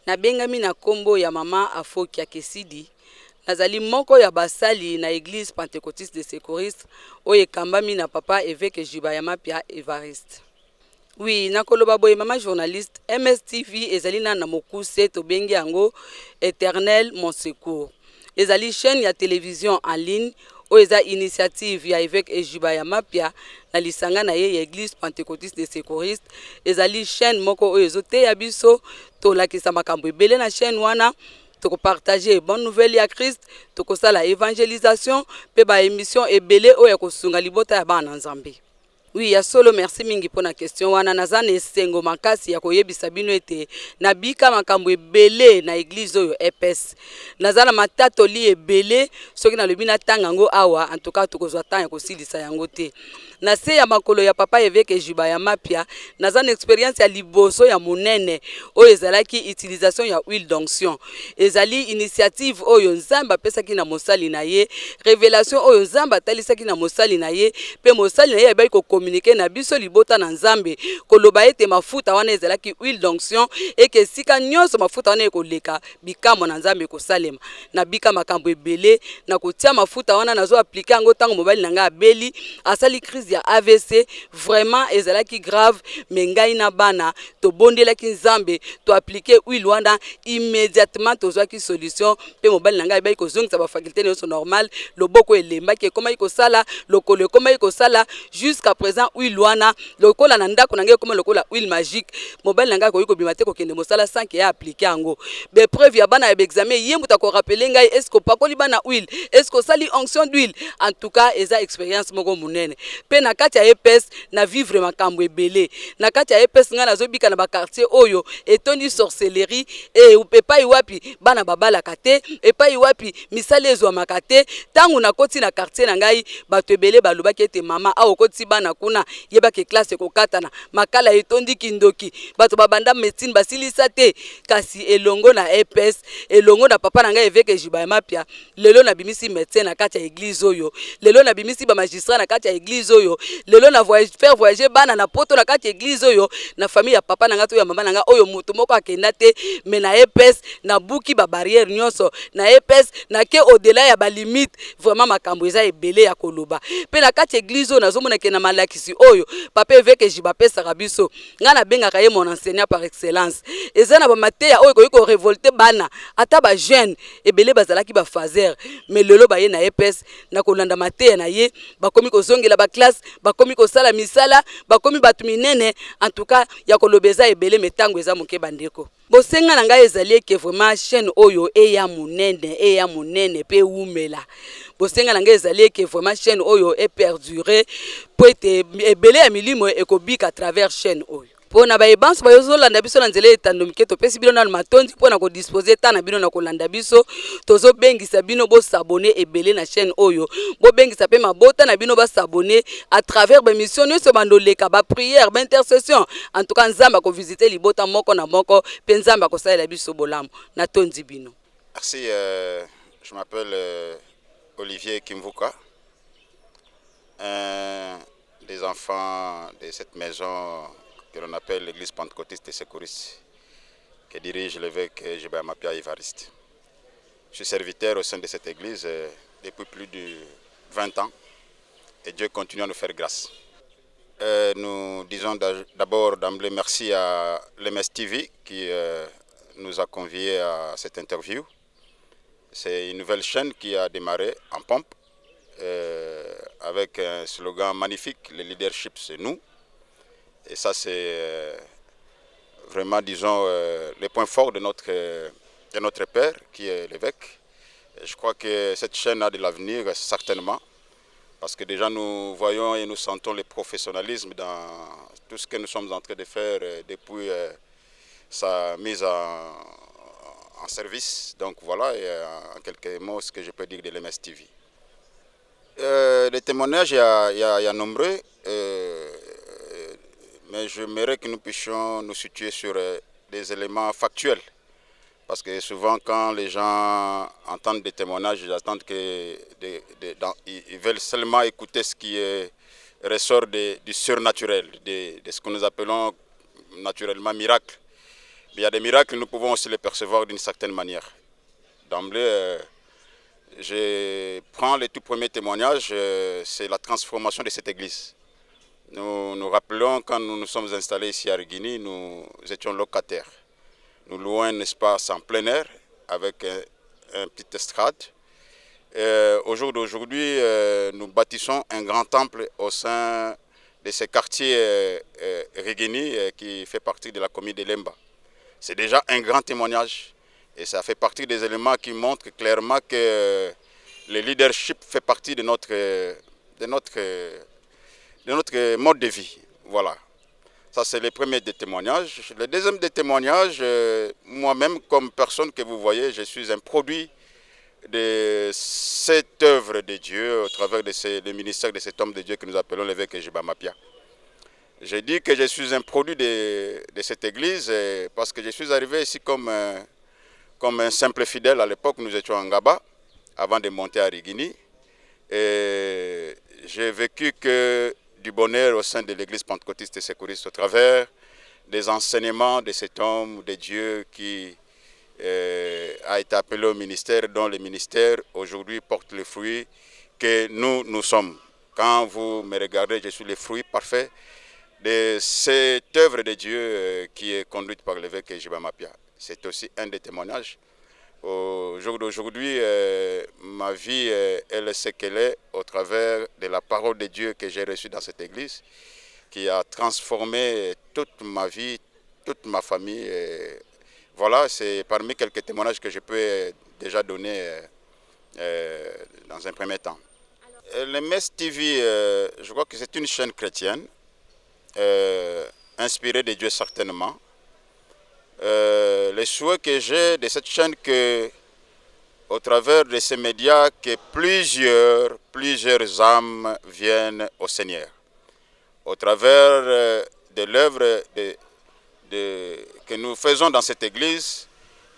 Nabengami na kombo ya mama Afokia Kesidi. Nazali moko ya basali na église pentecôtiste de secouriste oyo ekambami na papa évêque Jibaya Mapia Evariste. Oui, nakoloba boye mama journaliste, MSTV ezali na mokuse tobengi yango Éternel mon secours. Ezali chaîne ya télévision en ligne oyo eza initiative ya évêque Jibaya Mapia na lisanga na ye ya église pentecôtiste de secouriste. Ezali chaîne moko oyo ezoteya biso tolakisa makambo ebele na chaîne wana. Toko partager bonne nouvelle ya Christ, toko sala évangélisation, pe ba émission ebele oyo kosunga libota ya bana Nzambe. Oui, ya solo merci mingi pona question wana nazana esengo makasi ya koyebisa bino ete nabika makambo ebele na église oyo EPS. Nazana matatoli ebele soki na lobi na tanga ngo awa en tout cas tokozwa temps ya kosilisa yango te. Na se ya makolo ya papa évêque Jibaya Mapia nazana expérience ya liboso ya monene oyo ezalaki utilisation ya huile d'onction. Ezali initiative oyo Nzamba pesaki na mosali na ye, révélation oyo Nzamba talisaki na mosali na ye, pe mosali na ye abai ko communiquer na biso libota na Nzambe koloba ete mafuta wana ezalaki huile d'onction et que sika nyonso mafuta wana ekoleka bikambo na Nzambe kosalema. Na bika makambo ebele na kotia mafuta wana nazo appliquer yango tango mobali nanga abeli asali crise ya AVC vraiment ezalaki grave mengai na bana to bondelaki Nzambe to appliquer huile wana immédiatement tozwaki solution pe mobali nanga abai kozongisa ba faculté nyonso normal loboko elembaki ekoma ikosala lokolo ekoma ikosala jusqu'à présent huile wana lokola na ndako nanga ekoma lokola huile magique mobali nanga ko yiko te kokende mosala sans que ya appliquer yango be preuve ya bana ya examen yembu ta ko rappeler ngai est-ce que pakoli bana huile est-ce que sali onction d'huile en tout cas eza expérience moko munene pe na kati ya EPS na vivre makambo ebele na kati ya EPS nga nazobika na ba quartier oyo etondi sorcellerie et epai wapi bana babalaka te epai wapi misala ezwamaka te tangu na koti na quartier na ngai bato ebele balobaki ete mama awo koti bana kuna yebaki classe kokatana makala etondi kindoki bato babanda médecine basilisa te kasi elongo na EPS elongo na papa na ngai évêque Jibaya Mapia lelo na bimisi médecin na kati ya église oyo lelo na bimisi ba magistrat na kati ya église oyo lelo na faire voyager bana na poto na kati ya église oyo na famille ya papa na ngai to ya mama na ngai oyo mutu moko akenda te mais na EPS na buki ba barrière nyonso na EPS na ke au-delà ya ba limite vraiment makambo eza ebele ya koloba pe na kati ya église oyo nazomona ke na malakisi oyo papa évêque Jibaya pesaka biso nga na bengaka ye mon enseignant par excellence eza na ba mateya oyo ko révolter bana ata ba jeune ebele bazalaki ba fazer mais lelo ba ye na EPS na kolanda mateya na ye bakomi kozongela ba classe bakomi kosala misala bakomi batu minene en tout cas ya kolobeza ebele metango eza moke bandeko bosenga na ngai ezali ke vraiment chaîne oyo eya munene pe umela bosenga na ngai ezali ke vraiment chaîne oyo e perdurer po ete ebele ya milimo ekobika à travers chaîne oyo pona ba ebanso bayozolanda biso na nzela etando mike topesi bino na matondi pona ko disposer ta na bino na kolanda biso tozo bengisa bino bo s'abonner ebele na chaîne oyo bo bengisa pe mabota na bino ba s'abonner à travers ba mission nyonso bandoleka ba prière ba intercession en tout cas Nzamba ko visiter libota moko na moko pe Nzamba ko salela biso bolamu na tondi bino. Merci, je m'appelle Olivier Kimvuka, un des enfants de cette maison que l'on appelle l'église pentecôtiste des secouristes, que dirige l'évêque Jibaya Mapia Evariste. Je suis serviteur au sein de cette église depuis plus de 20 ans et Dieu continue à nous faire grâce. Nous disons d'abord d'emblée merci à l'MSTV qui nous a conviés à cette interview. C'est une nouvelle chaîne qui a démarré en pompe avec un slogan magnifique, le leadership c'est nous. Et ça c'est vraiment, disons, les points forts de notre père qui est l'évêque. Je crois que cette chaîne a de l'avenir certainement parce que déjà nous voyons et nous sentons le professionnalisme dans tout ce que nous sommes en train de faire depuis sa mise en service. Donc voilà, et en quelques mots, ce que je peux dire de l'MSTV. Les témoignages, il y a nombreux, mais j'aimerais que nous puissions nous situer sur des éléments factuels. Parce que souvent, quand les gens entendent des témoignages, ils attendent ils veulent seulement écouter ce qui ressort du surnaturel, de ce que nous appelons naturellement miracle. il y a des miracles, nous pouvons aussi les percevoir d'une certaine manière. D'emblée, je prends le tout premier témoignage, c'est la transformation de cette église. Nous nous rappelons quand nous nous sommes installés ici à Rigini, nous étions locataires. Nous louons un espace en plein air avec un petit estrade. Au jour d'aujourd'hui, nous bâtissons un grand temple au sein de ce quartier Rigini qui fait partie de la commune de Lemba. C'est déjà un grand témoignage et ça fait partie des éléments qui montrent clairement que le leadership fait partie de notre mode de vie. Voilà. Ça, c'est le premier des témoignages. Le deuxième des témoignages, moi-même, comme personne que vous voyez, je suis un produit de cette œuvre de Dieu au travers du ministère de cet homme de Dieu que nous appelons l'évêque Jiba Mapia. J'ai dit que je suis un produit de cette église parce que je suis arrivé ici comme un simple fidèle. À l'époque, nous étions en Gaba avant de monter à Rigini. Et j'ai vécu que du bonheur au sein de l'église pentecôtiste et secouriste au travers des enseignements de cet homme de Dieu qui a été appelé au ministère, dont le ministère aujourd'hui porte le fruit que nous sommes. Quand vous me regardez, je suis le fruit parfait de cette œuvre de Dieu qui est conduite par l'évêque Jiba Mapia. C'est aussi un des témoignages. Au jour d'aujourd'hui, ma vie, elle est ce qu'elle est au travers de la parole de Dieu que j'ai reçue dans cette église, qui a transformé toute ma vie, toute ma famille. Voilà, c'est parmi quelques témoignages que je peux déjà donner dans un premier temps. Le MES TV, je crois que c'est une chaîne chrétienne, inspirée de Dieu certainement. Le souhait que j'ai de cette chaîne, que au travers de ces médias, que plusieurs âmes viennent au Seigneur. Au travers de l'œuvre que nous faisons dans cette église,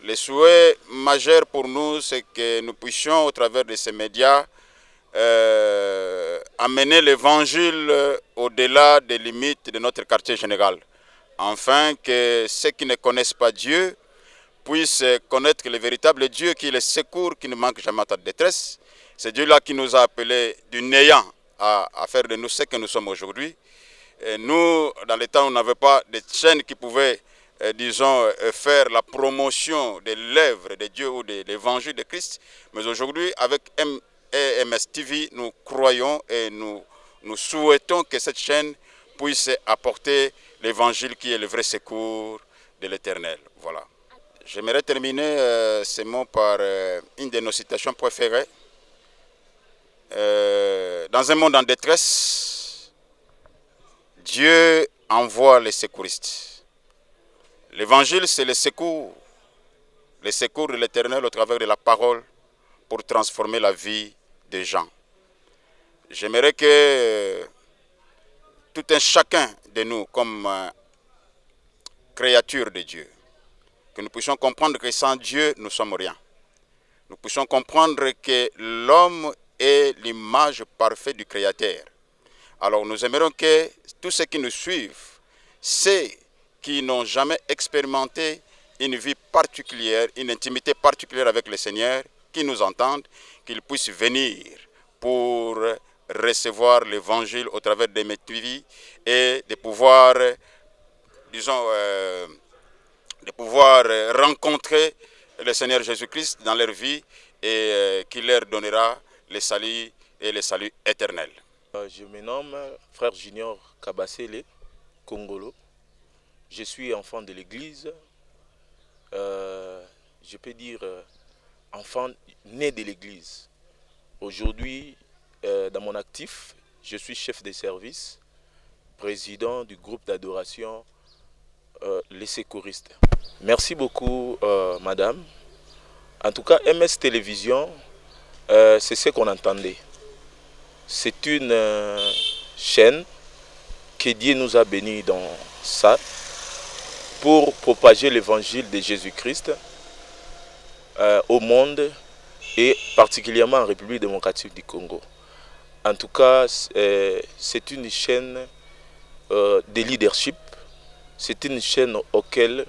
le souhait majeur pour nous, c'est que nous puissions, au travers de ces médias, amener l'évangile au-delà des limites de notre quartier général, afin que ceux qui ne connaissent pas Dieu puissent connaître le véritable Dieu qui est le secours, qui ne manque jamais à ta détresse. C'est Dieu-là qui nous a appelés du néant à faire de nous ce que nous sommes aujourd'hui. Nous, dans les temps où on n'avait pas de chaîne qui pouvait, disons, faire la promotion de l'œuvre de Dieu ou de l'évangile de Christ, mais aujourd'hui, avec MS TV, nous croyons et nous souhaitons que cette chaîne puisse apporter l'évangile qui est le vrai secours de l'Éternel. Voilà. J'aimerais terminer ces mots par une de nos citations préférées. Dans un monde en détresse, Dieu envoie les secouristes. L'évangile, c'est le secours de l'Éternel au travers de la parole pour transformer la vie des gens. J'aimerais que tout un chacun de nous, comme créatures de Dieu, que nous puissions comprendre que sans Dieu, nous ne sommes rien. Nous puissions comprendre que l'homme est l'image parfaite du Créateur. Alors nous aimerions que tous ceux qui nous suivent, ceux qui n'ont jamais expérimenté une vie particulière, une intimité particulière avec le Seigneur, qui nous entendent, qu'ils puissent venir pour recevoir l'évangile au travers de mes TV et de pouvoir, disons, rencontrer le Seigneur Jésus-Christ dans leur vie et qui leur donnera le salut et le salut éternel. Je me nomme Frère Junior Kabasele, Congolo. Je suis enfant de l'église. Je peux dire enfant né de l'église. Aujourd'hui, dans mon actif, je suis chef de service, président du groupe d'adoration Les Secouristes. Merci beaucoup, madame. En tout cas, MS Télévision, c'est ce qu'on entendait. C'est une chaîne que Dieu nous a bénis dans ça pour propager l'évangile de Jésus-Christ au monde et particulièrement en République démocratique du Congo. En tout cas, c'est une chaîne de leadership. C'est une chaîne auquel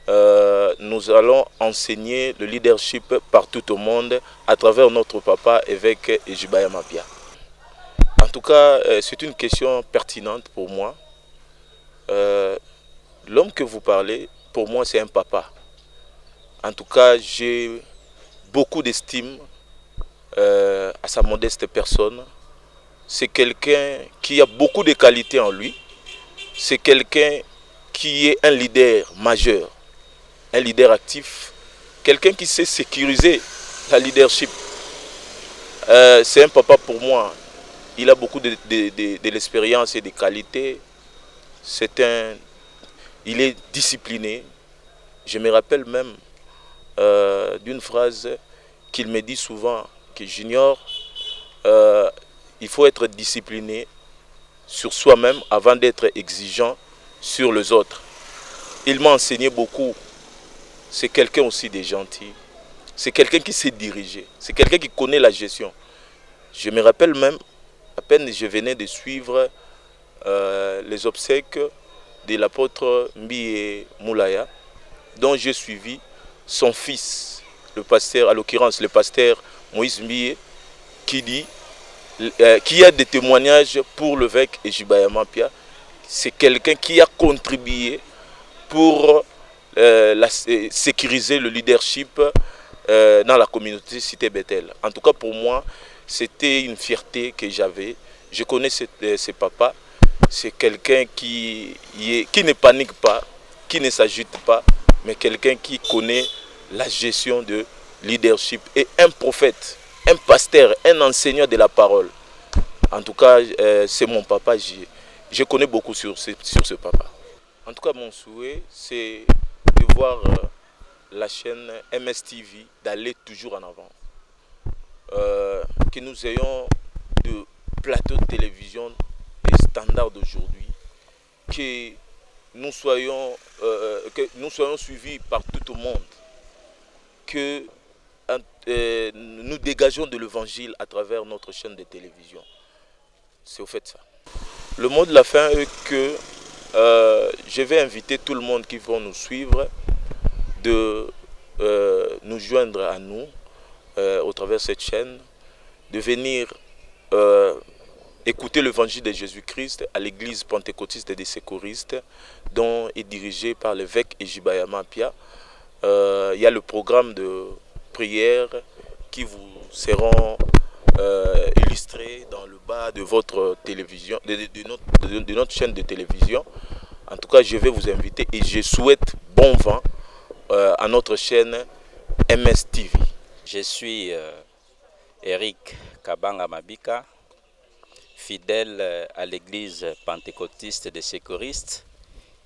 nous allons enseigner le leadership partout au monde à travers notre papa évêque Jibaya Mapia. En tout cas, c'est une question pertinente pour moi. L'homme que vous parlez, pour moi, c'est un papa. En tout cas, j'ai beaucoup d'estime à sa modeste personne. C'est quelqu'un qui a beaucoup de qualités en lui. C'est quelqu'un qui est un leader majeur, un leader actif, quelqu'un qui sait sécuriser la leadership. C'est un papa pour moi. Il a beaucoup de l'expérience et des qualités. Il est discipliné. Je me rappelle même d'une phrase qu'il me dit souvent, que j'ignore. Il faut être discipliné sur soi-même avant d'être exigeant sur les autres. Il m'a enseigné beaucoup. C'est quelqu'un aussi de gentil. C'est quelqu'un qui sait diriger. C'est quelqu'un qui connaît la gestion. Je me rappelle même, à peine je venais de suivre les obsèques de l'apôtre Mbié Moulaya, dont j'ai suivi son fils, le pasteur, à l'occurrence le pasteur Moïse Mbié, qui dit qui a des témoignages pour l'évêque Jibaya Mapia. C'est quelqu'un qui a contribué pour sécuriser le leadership dans la communauté Cité Bethel. En tout cas, pour moi, c'était une fierté que j'avais. Je connais ce papa. C'est quelqu'un qui ne panique pas, qui ne s'agite pas, mais quelqu'un qui connaît la gestion de leadership et un prophète, un pasteur, un enseignant de la parole. En tout cas, c'est mon papa. Je connais beaucoup sur ce papa. En tout cas, mon souhait, c'est de voir la chaîne MSTV d'aller toujours en avant. Que nous ayons de plateaux de télévision des standards d'aujourd'hui. Que nous soyons suivis par tout le monde. Que nous dégageons de l'évangile à travers notre chaîne de télévision. C'est au fait ça. Le mot de la fin est que je vais inviter tout le monde qui va nous suivre de nous joindre à nous au travers de cette chaîne, de venir écouter l'évangile de Jésus-Christ à l'église pentecôtiste des secouristes, dont est dirigée par l'évêque Jibaya Mapia. Il y a le programme de prière qui vous seront illustrés dans le bas de votre télévision, de notre chaîne de télévision. En tout cas, je vais vous inviter et je souhaite bon vent à notre chaîne MSTV. Je suis Eric Kabanga Mabika, fidèle à l'église pentecôtiste des secouristes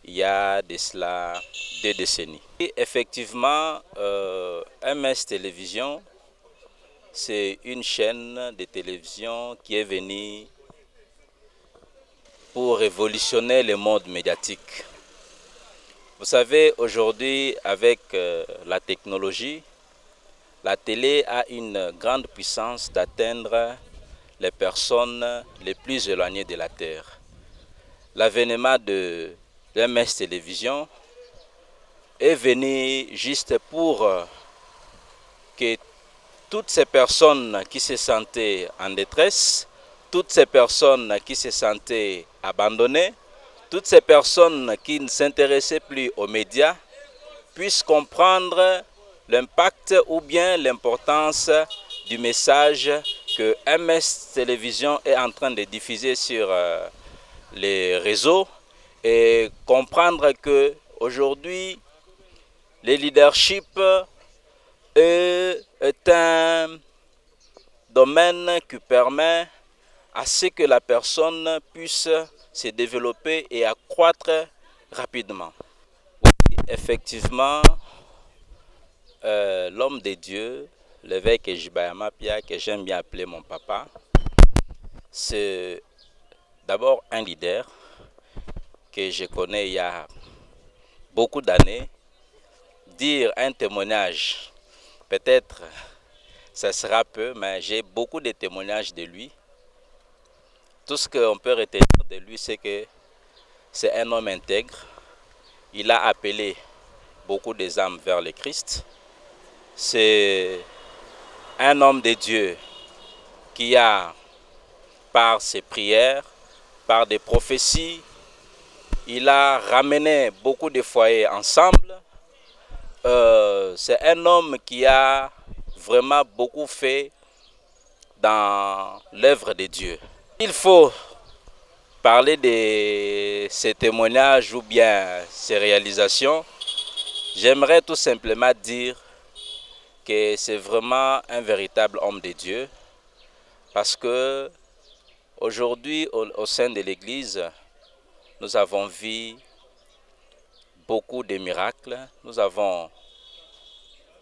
il y a de cela 2 décennies. Et effectivement, MS Télévision, c'est une chaîne de télévision qui est venue pour révolutionner le monde médiatique. Vous savez, aujourd'hui, avec la technologie, la télé a une grande puissance d'atteindre les personnes les plus éloignées de la Terre. L'avènement de MS Télévision est venu juste pour que toutes ces personnes qui se sentaient en détresse, toutes ces personnes qui se sentaient abandonnées, toutes ces personnes qui ne s'intéressaient plus aux médias puissent comprendre l'impact ou bien l'importance du message que MS Télévision est en train de diffuser sur les réseaux et comprendre que aujourd'hui le leadership est un domaine qui permet à ce que la personne puisse se développer et accroître rapidement. Oui, effectivement, l'homme de Dieu, l'évêque Jibaya Mapia, que j'aime bien appeler mon papa, c'est d'abord un leader que je connais il y a beaucoup d'années. Dire un témoignage, peut-être ça sera peu, mais j'ai beaucoup de témoignages de lui. Tout ce qu'on peut retenir de lui, c'est que c'est un homme intègre. Il a appelé beaucoup des âmes vers le Christ. C'est un homme de Dieu qui a, par ses prières, par des prophéties, il a ramené beaucoup de foyers ensemble. C'est un homme qui a vraiment beaucoup fait dans l'œuvre de Dieu. Il faut parler de ces témoignages ou bien ces réalisations. J'aimerais tout simplement dire que c'est vraiment un véritable homme de Dieu, parce que aujourd'hui au sein de l'Église, nous avons vu beaucoup de miracles. Nous avons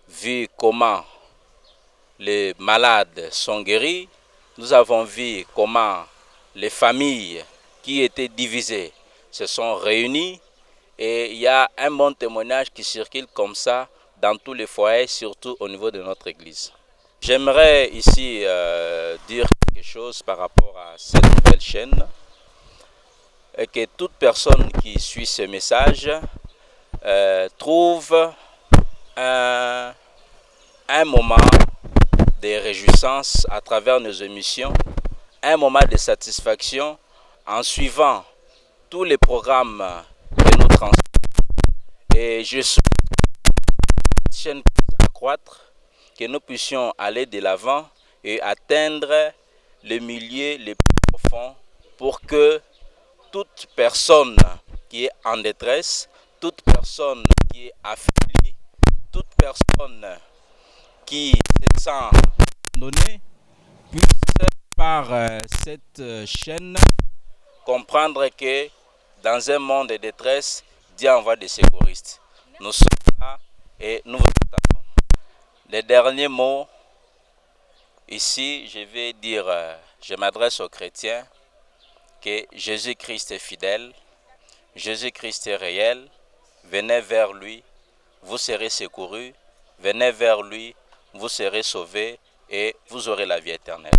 vu comment les malades sont guéris. Nous avons vu comment les familles qui étaient divisées se sont réunies. Et il y a un bon témoignage qui circule comme ça dans tous les foyers, surtout au niveau de notre église. J'aimerais ici dire quelque chose par rapport à cette nouvelle chaîne, et que toute personne qui suit ce message trouve un moment de réjouissance à travers nos émissions, un moment de satisfaction en suivant tous les programmes que nous transmettons. Et je souhaite que cette chaîne puisse accroître, que nous puissions aller de l'avant et atteindre le milieu le plus profond, pour que toute personne qui est en détresse, toute personne qui est affaiblie, toute personne qui se sent abandonnée puisse par cette chaîne comprendre que dans un monde de détresse, Dieu envoie des secouristes. Nous sommes là et nous vous attendons. Les derniers mots, ici, je vais dire, je m'adresse aux chrétiens, que Jésus-Christ est fidèle, Jésus-Christ est réel. Venez vers lui, vous serez secourus. Venez vers lui, vous serez sauvés et vous aurez la vie éternelle.